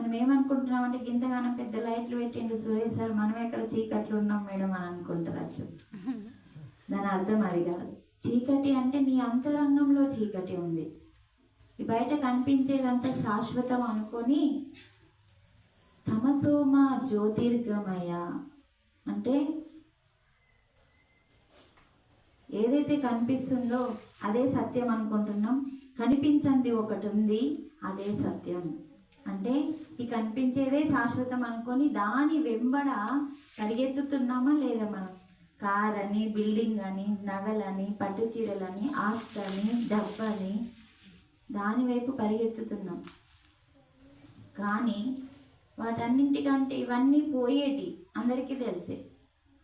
మనం ఏమనుకుంటున్నాం అంటే గింతగానం పెద్ద లైట్లు పెట్టిండు సురేష్ సార్, మనం ఎక్కడ చీకట్లు ఉన్నాం మేడం అని అనుకుంటారు. దాని అర్థం అది కాదు. చీకటి అంటే నీ అంతరంగంలో చీకటి ఉంది, బయట కనిపించేదంతా శాశ్వతం అనుకొని తమసోమ జ్యోతిర్గమయ అంటే ఏదైతే కనిపిస్తుందో అదే సత్యం అనుకుంటున్నాం. కనిపించంది ఒకటి ఉంది, అదే సత్యం. అంటే ఈ కనిపించేదే శాశ్వతం అనుకొని దాని వెంబడ పరిగెత్తుతున్నామా లేదా? మనం కార్ అని, బిల్డింగ్ అని, నగలని, పట్టు చీరలని, ఆస్తని, డబ్బని, దాని వైపు పరిగెత్తుతున్నాం. కానీ వాటన్నింటికంటే ఇవన్నీ పోయేటి అందరికీ తెలిసే.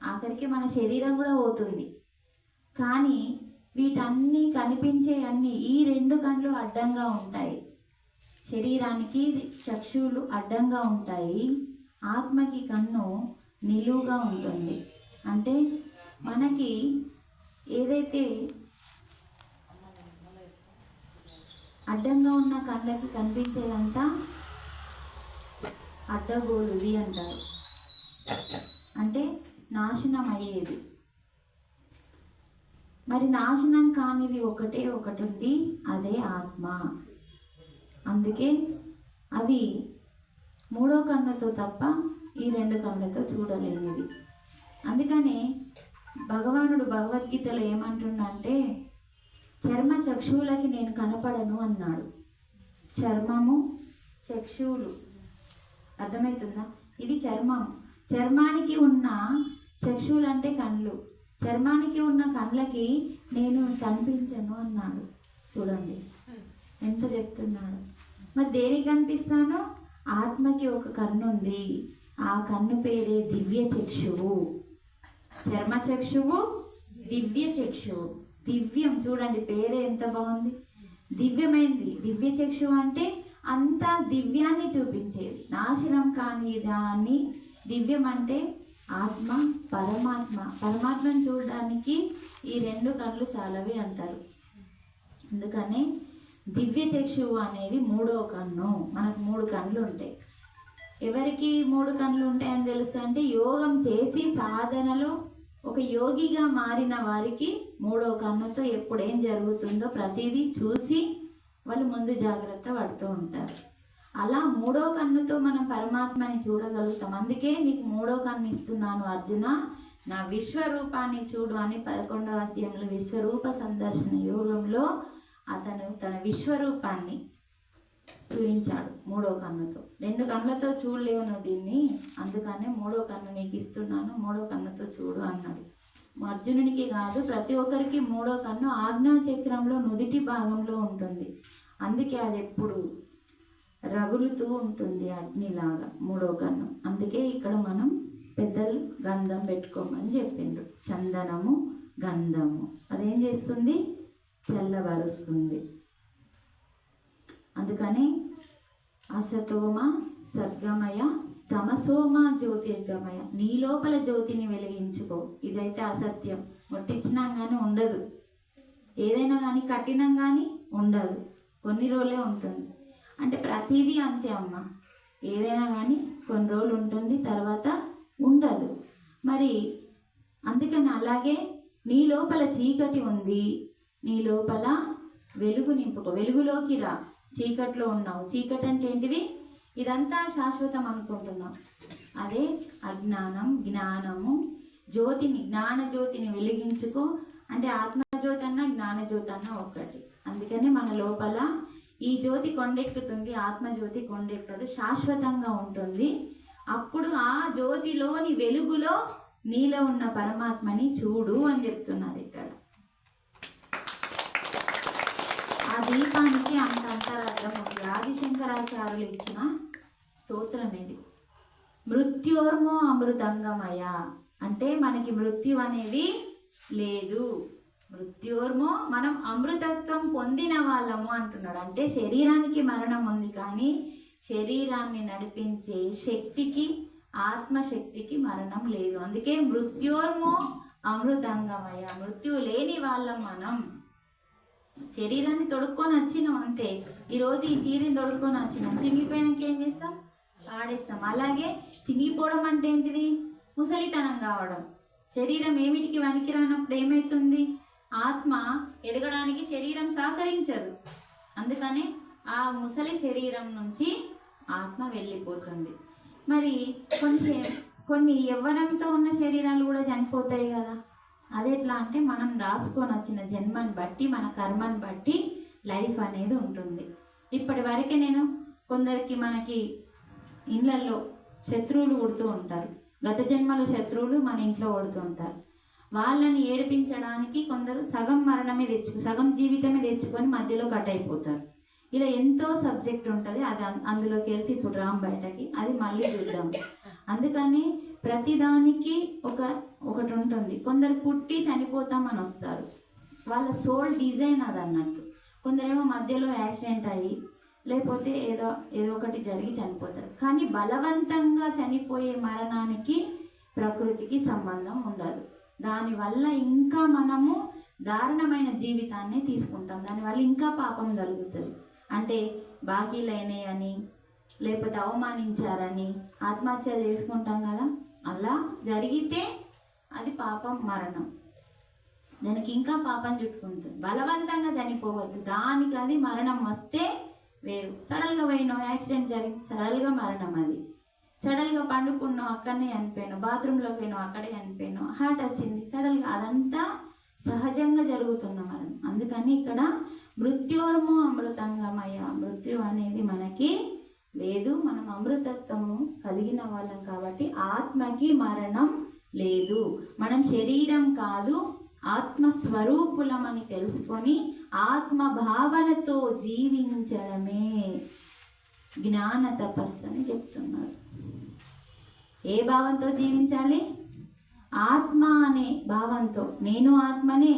ఆఖరికి మన శరీరం కూడా పోతుంది. కానీ వీటన్నీ కనిపించే అన్నీ ఈ రెండు కళ్ళు అడ్డంగా ఉంటాయి. శరీరానికి చక్షువులు అడ్డంగా ఉంటాయి, ఆత్మకి కన్ను నిలువుగా ఉంటుంది. అంటే మనకి ఏదైతే అడ్డంగా ఉన్న కళ్ళకి కనిపించేదంతా అడ్డగోలుది అంటారు. అంటే నాశనం అయ్యేది. మరి నాశనం కానిది ఒకటే ఒకటి ఉంది, అదే ఆత్మ. అందుకే అది మూడో కన్నుతో తప్ప ఈ రెండు కన్నులతో చూడలేనిది. అందుకనే భగవానుడు భగవద్గీతలో ఏమంటుండంటే చర్మ చక్షువులకి నేను కనపడను అన్నాడు. చర్మము, చక్షువులు అర్థమవుతుందా? ఇది చర్మం. చర్మానికి ఉన్న చక్షువులు అంటే కళ్ళు, చర్మానికి ఉన్న కళ్ళకి నేను కనిపించను అన్నాడు. చూడండి ఎంత చెప్తున్నాడు. మరి దేనికి కనిపిస్తాను? ఆత్మకి ఒక కన్ను ఉంది, ఆ కన్ను పేరే దివ్య చక్షువు. చర్మ చక్షువు, దివ్య చక్షువు. దివ్యం చూడండి, పేరే ఎంత బాగుంది, దివ్యమైంది. దివ్య చక్షువు అంటే అంతా దివ్యాన్ని చూపించేది, నాశనం కాని దాన్ని. దివ్యం అంటే ఆత్మ, పరమాత్మ. పరమాత్మను చూడడానికి ఈ రెండు కళ్ళు చాలవి అంటారు. అందుకనే దివ్య చక్షువు అనేది మూడో కన్ను. మనకు మూడు కళ్ళు ఉంటాయి. ఎవరికి మూడు కళ్ళు ఉంటాయని తెలుసు అంటే యోగం చేసి సాధనలో ఒక యోగిగా మారిన వారికి మూడో కన్నుతో ఎప్పుడేం జరుగుతుందో ప్రతిదీ చూసి వాళ్ళు ముందు జాగ్రత్త పడుతూ ఉంటారు. అలా మూడో కన్నుతో మనం పరమాత్మని చూడగలుగుతాం. అందుకే నీకు మూడో కన్ను ఇస్తున్నాను అర్జున, నా విశ్వరూపాన్ని చూడు అని 11వ అధ్యాయంలో విశ్వరూప సందర్శన యోగంలో అతను తన విశ్వరూపాన్ని చూపించాడు మూడో కన్నుతో. రెండు కన్నులతో చూడలేవు నువ్వు దీన్ని, అందుకనే మూడో కన్ను నీకు ఇస్తున్నాను, మూడో కన్నుతో చూడు అన్నాడు. అర్జునునికి కాదు, ప్రతి ఒక్కరికి మూడో కన్ను ఆజ్ఞా చక్రంలో నుదిటి భాగంలో ఉంటుంది. అందుకే అది ఎప్పుడు రగులుతూ ఉంటుంది అగ్నిలాగా మూడో కన్ను. అందుకే ఇక్కడ మనం పెద్దలు గంధం పెట్టుకోమని చెప్పిండ్రు. చందనము, గంధము అదేం చేస్తుంది? చల్లబరుస్తుంది. అందుకని అసతోమ సద్గమయ, తమసోమ జ్యోతిర్గమయ. నీ లోపల జ్యోతిని వెలిగించుకో. ఇదైతే అసత్యం. ముట్టించినా కానీ ఉండదు, ఏదైనా కానీ కట్టినా కానీ ఉండదు, కొన్ని రోజులే ఉంటుంది. అంటే ప్రతిదీ అంతే అమ్మ, ఏదైనా కానీ కొన్ని రోజులు ఉంటుంది, తర్వాత ఉండదు. మరి అందుకని అలాగే నీ లోపల చీకటి ఉంది, నీ లోపల వెలుగు నింపుకో. వెలుగులోకి రా. చీకట్లో ఉన్నావు. చీకటి అంటే ఏంటిది? ఇదంతా శాశ్వతం అనుకుంటున్నావు. అదే అజ్ఞానం. జ్ఞానము జ్యోతిని, జ్ఞాన జ్యోతిని వెలిగించుకో. అంటే ఆత్మజ్యోతి అన్న జ్ఞానజ్యోతి అన్న ఒక్కటి. అందుకనే మన లోపల ఈ జ్యోతి కొండెక్కుతుంది, ఆత్మజ్యోతి కొండెక్కదు, శాశ్వతంగా ఉంటుంది. అప్పుడు ఆ జ్యోతిలోని వెలుగులో నీలో ఉన్న పరమాత్మని చూడు అని చెప్తున్నారు ఇక్కడ. ఆ దీపానికి అంత అంతరార్థం ఉంది. ఆదిశంకరాచార్యులు ఇచ్చిన స్తోత్రం ఇది. మృత్యోర్మో అమృతంగమయ అంటే మనకి మృత్యు అనేది లేదు. మృత్యోర్మో మనం అమృతత్వం పొందిన వాళ్ళము అంటున్నాడు. అంటే శరీరానికి మరణం ఉంది, కానీ శరీరాన్ని నడిపించే శక్తికి, ఆత్మశక్తికి మరణం లేదు. అందుకే మృత్యోర్మో అమృతంగమయ. మృత్యు లేని వాళ్ళం మనం. శరీరాన్ని తొడుక్కొని వచ్చినాం అంతే. ఈరోజు ఈ చీరని తొడుక్కొని వచ్చినాం, చిరిగిపోయినాక ఏం చేస్తాం? పాడేస్తాం. అలాగే చినిగిపోవడం అంటే ఏంటిది? ముసలితనం కావడం. శరీరం ఏమిటికి వనికిరానప్పుడు ఏమవుతుంది? ఆత్మ ఎదగడానికి శరీరం సహకరించదు. అందుకనే ఆ ముసలి శరీరం నుంచి ఆత్మ వెళ్ళిపోతుంది. మరి కొన్ని యవ్వనంతో ఉన్న శరీరాలు కూడా చనిపోతాయి కదా. అది ఎట్లా అంటే మనం రాసుకొని వచ్చిన జన్మని బట్టి, మన కర్మని బట్టి లైఫ్ అనేది ఉంటుంది. ఇప్పటి వరకే కొందరికి మనకి ఇళ్ళల్లో శత్రువులు పుడుతూ ఉంటారు. గత జన్మలో శత్రువులు మన ఇంట్లో పుడుతూ ఉంటారు. వాళ్ళని ఏడిపించడానికి కొందరు సగం జీవితమే తెచ్చుకొని మధ్యలో కట్ అయిపోతారు. ఇలా ఎంతో సబ్జెక్ట్ ఉంటుంది. అది అందులోకి వెళ్తే ఇప్పుడు రామ్ బయటకి, అది మళ్ళీ చూద్దాం. అందుకని ప్రతిదానికి ఒకటి ఉంటుంది. కొందరు పుట్టి చనిపోతామని వస్తారు, వాళ్ళ సోల్ డిజైన్ అది అన్నట్టు. కొందరేమో మధ్యలో యాక్సిడెంట్ అయ్యి లేకపోతే ఏదో ఒకటి జరిగి చనిపోతారు. కానీ బలవంతంగా చనిపోయే మరణానికి ప్రకృతికి సంబంధం ఉండదు. దానివల్ల ఇంకా మనము దారుణమైన జీవితాన్ని తీసుకుంటాం. దానివల్ల ఇంకా పాపం కలుగుతుంది. అంటే బాకీలైనాయని లేకపోతే అవమానించారని ఆత్మహత్య చేసుకుంటాం కదా. అలా జరిగితే అది పాపం, మరణం. దానికి ఇంకా పాపం చుట్టుకుంటుంది. బలవంతంగా చనిపోవద్దు. దానికి అది మరణం వస్తే వేరు. సడన్గా పోయినావు, యాక్సిడెంట్ జరిగి సడన్గా మరణం. అది సడన్గా పండుకున్నావు, అక్కడనే చనిపోయాను. బాత్రూంలోకి పోయినావు, అక్కడే చనిపోయాను. హార్ట్ వచ్చింది సడన్గా, అదంతా సహజంగా జరుగుతున్న మరణం. అందుకని ఇక్కడ మృత్యోర్ము అమృతంగమయ, మృత్యు అనేది మనకి లేదు. మనం అమృతత్వము కలిగిన వాళ్ళం కాబట్టి ఆత్మకి మరణం లేదు. మనం శరీరం కాదు, ఆత్మస్వరూపులమని తెలుసుకొని ఆత్మ భావనతో జీవించడమే జ్ఞాన తపస్సు అని చెప్తున్నారు. ఏ భావంతో జీవించాలి? ఆత్మ అనే భావంతో. నేను ఆత్మనే,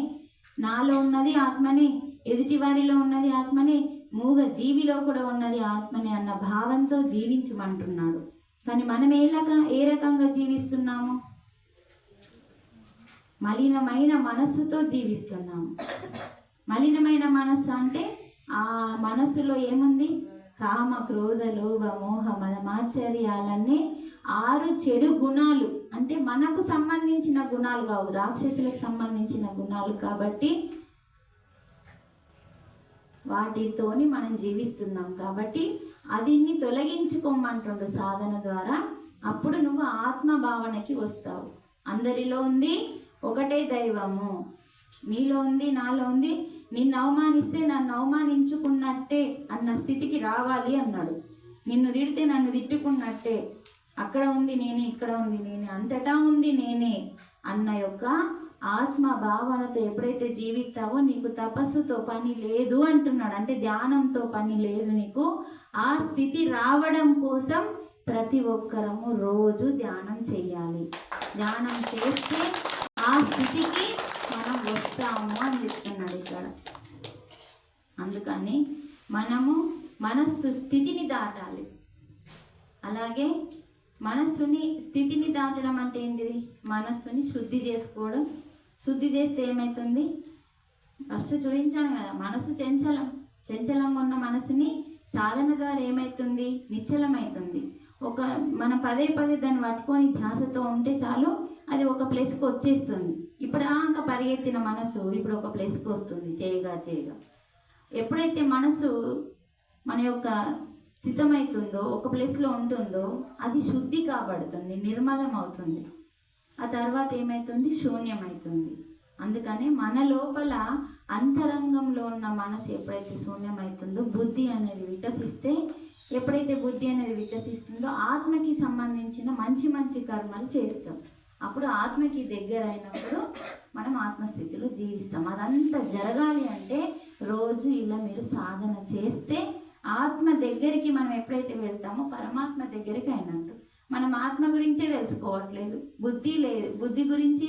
నాలో ఉన్నది ఆత్మనే, ఎదుటి వారిలో ఉన్నది ఆత్మనే, మూగ జీవిలో కూడా ఉన్నది ఆత్మనే అన్న భావంతో జీవించమంటున్నాడు. కానీ మనం ఏ రకంగా జీవిస్తున్నాము? మలినమైన మనస్సుతో జీవిస్తున్నాము. మలినమైన మనస్సు అంటే ఆ మనస్సులో ఏముంది? కామ, క్రోధ, లోభ, మోహ, మద, మాత్సర్యాలన్నీ 6 చెడు గుణాలు. అంటే మనకు సంబంధించిన గుణాలు కావు, రాక్షసులకు సంబంధించిన గుణాలు. కాబట్టి వాటితోని మనం జీవిస్తున్నాం. కాబట్టి అదిన్ని తొలగించుకోమంటుండు సాధన ద్వారా. అప్పుడు నువ్వు ఆత్మ భావనకి వస్తావు. అందరిలో ఉంది ఒకటే దైవము, నీలో ఉంది, నాలో ఉంది. నిన్ను అవమానిస్తే నన్ను అవమానించుకున్నట్టే అన్న స్థితికి రావాలి అన్నాడు. నిన్ను తిడితే నన్ను తిట్టుకున్నట్టే, అక్కడ ఉంది నేనే, ఇక్కడ ఉంది నేనే, అంతటా ఉంది నేనే అన్న యొక్క ఆత్మ భావనతో ఎప్పుడైతే జీవిస్తావో నీకు తపస్సుతో పని లేదు అంటున్నాడు. అంటే ధ్యానంతో పని లేదు నీకు. ఆ స్థితి రావడం కోసం ప్రతి ఒక్కరము రోజు ధ్యానం చేయాలి. ధ్యానం చేస్తే ఆ స్థితికి మనం వస్తాము అని చెప్తున్నాడు ఇక్కడ. అందుకని మనము మన స్థితిని దాటాలి. అలాగే మనస్సుని స్థితిని దాటడం అంటే ఏంటిది? మనస్సుని శుద్ధి చేసుకోవడం. శుద్ధి చేస్తే ఏమవుతుంది? ఫస్ట్ చూపించాను కదా, మనసు చంచలంగా ఉన్న మనసుని సాధన ద్వారా ఏమవుతుంది? నిశ్చలమవుతుంది. మనం పదే దాన్ని పట్టుకొని ధ్యాసతో ఉంటే చాలు, అది ఒక ప్లేస్కి వచ్చేస్తుంది. ఇప్పుడు ఇంకా పరిగెత్తిన మనసు ఇప్పుడు ఒక ప్లేస్కి వస్తుంది చేయగా. ఎప్పుడైతే మనసు మన యొక్క స్థితమవుతుందో, ఒక ప్లేస్లో ఉంటుందో, అది శుద్ధి కాబడుతుంది, నిర్మలం అవుతుంది. ఆ తర్వాత ఏమవుతుంది? శూన్యమవుతుంది. అందుకని మన లోపల అంతరంగంలో ఉన్న మనసు ఎప్పుడైతే శూన్యమవుతుందో, బుద్ధి అనేది వికసిస్తే, ఎప్పుడైతే బుద్ధి అనేది వికసిస్తుందో ఆత్మకి సంబంధించిన మంచి కర్మలు చేస్తాం. అప్పుడు ఆత్మకి దగ్గర అయినప్పుడు మనం ఆత్మస్థితిలో జీవిస్తాం. అదంతా జరగాలి అంటే రోజు ఇలా మీరు సాధన చేస్తే ఆత్మ దగ్గరికి మనం ఎప్పుడైతే వెళ్తామో పరమాత్మ దగ్గరికి అయినట్టు. మనం ఆత్మ గురించే తెలుసుకోవట్లేదు, బుద్ధి లేదు, బుద్ధి గురించి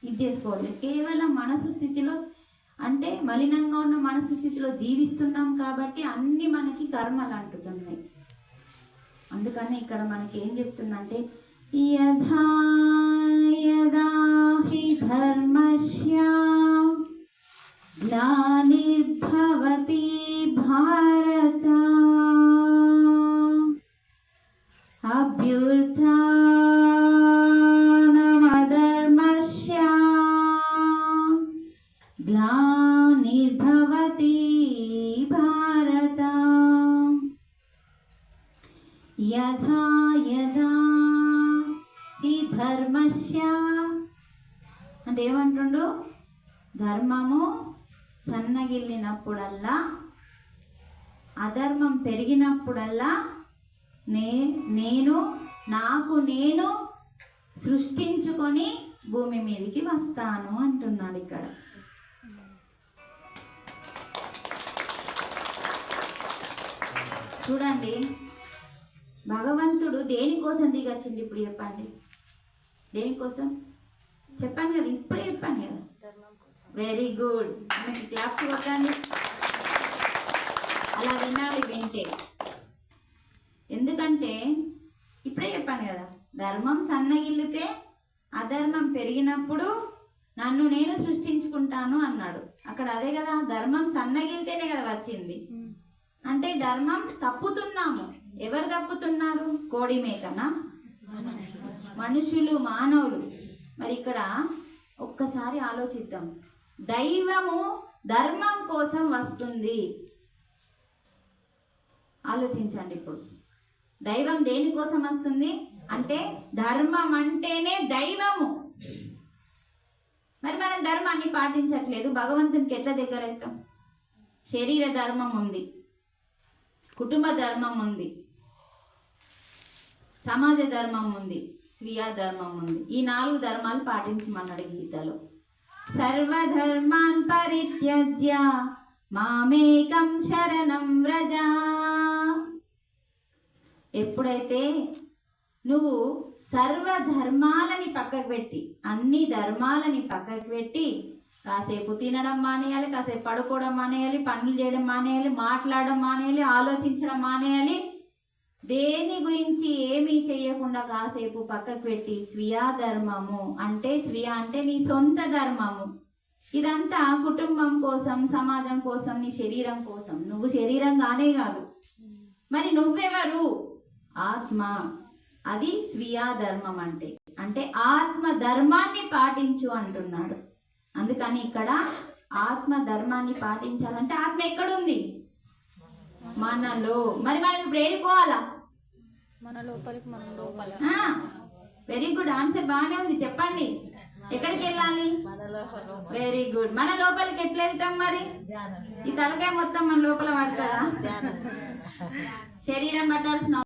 ఇది చేసుకోవట్లేదు. కేవలం మనసు స్థితిలో, అంటే మలినంగా ఉన్న మనసు స్థితిలో జీవిస్తున్నాం కాబట్టి అన్నీ మనకి కర్మలు అంటుతున్నాయి. అందుకని ఇక్కడ మనకి ఏం చెప్తుందంటే, యథా యదా హి ధర్మస్య గ్లానిర్భవతి భారత యథా యథా హి ధర్మస్య అంటే ఏమంటుండు, ధర్మము సన్నగిల్లినప్పుడల్లా, అధర్మం పెరిగినప్పుడల్లా నేను సృష్టించుకొని భూమి మీదకి వస్తాను అంటున్నాడు ఇక్కడ. చూడండి, భగవంతుడు దేనికోసం దిగొచ్చింది ఇప్పుడు చెప్పండి. దేనికోసం చెప్పాను కదా, ఇప్పుడే చెప్పాను కదా. వెరీ గుడ్, మీకు క్లాప్స్ కొట్టండి. అలా వినాలి, వింటే. ఎందుకంటే ఇప్పుడే చెప్పాను కదా, ధర్మం సన్నగిల్లితే అధర్మం పెరిగినప్పుడు నన్ను నేను సృష్టించుకుంటాను అన్నాడు. అక్కడ అదే కదా, ధర్మం సన్నగిలితేనే కదా వచ్చింది. అంటే ధర్మం తప్పుతున్నాము. ఎవరు తప్పుతున్నారు? కోడి మేకనా? మనుషులు, మానవులు. మరి ఇక్కడ ఒక్కసారి ఆలోచిద్దాం. దైవము ధర్మం కోసం వస్తుంది. ఆలోచించండి. ఇప్పుడు దైవం దేనికోసం వస్తుంది అంటే ధర్మం అంటేనే దైవము. మరి మనం ధర్మాన్ని పాటించట్లేదు, భగవంతునికి ఎట్లా దగ్గర అవుతాం? శరీర ధర్మం ఉంది, కుటుంబ ధర్మం ఉంది, సమాజ ధర్మం ఉంది, స్వీయ ధర్మం ఉంది. ఈ 4 ధర్మాలు పాటించమన్నాడు గీతలో. సర్వధర్మాన్ పరిత్యజ్య మామేకం శరణం వ్రజ. ఎప్పుడైతే నువ్వు సర్వధర్మాలని పక్కకు పెట్టి, అన్ని ధర్మాలని పక్కకు పెట్టి, కాసేపు తినడం మానేయాలి, కాసేపు పడుకోవడం మానేయాలి, పనులు చేయడం మానేయాలి, మాట్లాడడం మానేయాలి, ఆలోచించడం మానేయాలి, దేని గురించి ఏమీ చేయకుండా కాసేపు పక్కకు పెట్టి స్వీయ ధర్మము అంటే, స్వీయ అంటే నీ సొంత ధర్మము, ఇదంతా కుటుంబం కోసం, సమాజం కోసం, నీ శరీరం కోసం. నువ్వు శరీరంగానే కాదు, మరి నువ్వెవరు? ఆత్మ. అది స్వీయ ధర్మం అంటే. అంటే ఆత్మ ధర్మాన్ని పాటించు అంటున్నాడు. అందుకని ఇక్కడ ఆత్మ ధర్మాన్ని పాటించాలంటే ఆత్మ ఎక్కడుంది? మనలో. మరి మనం ఇప్పుడు ఏడుకోవాలా? మన లోపలికి, మన లోపల. వెరీ గుడ్, ఆన్సర్ బాగానే ఉంది. చెప్పండి, ఎక్కడికి వెళ్ళాలి? Very good. మన లోపలికి ఎట్లా వెళ్తాం మరి? ఈ తలకాయ మొత్తం మన లోపల పడుతుందా? శరీరం పట్టాల్సిన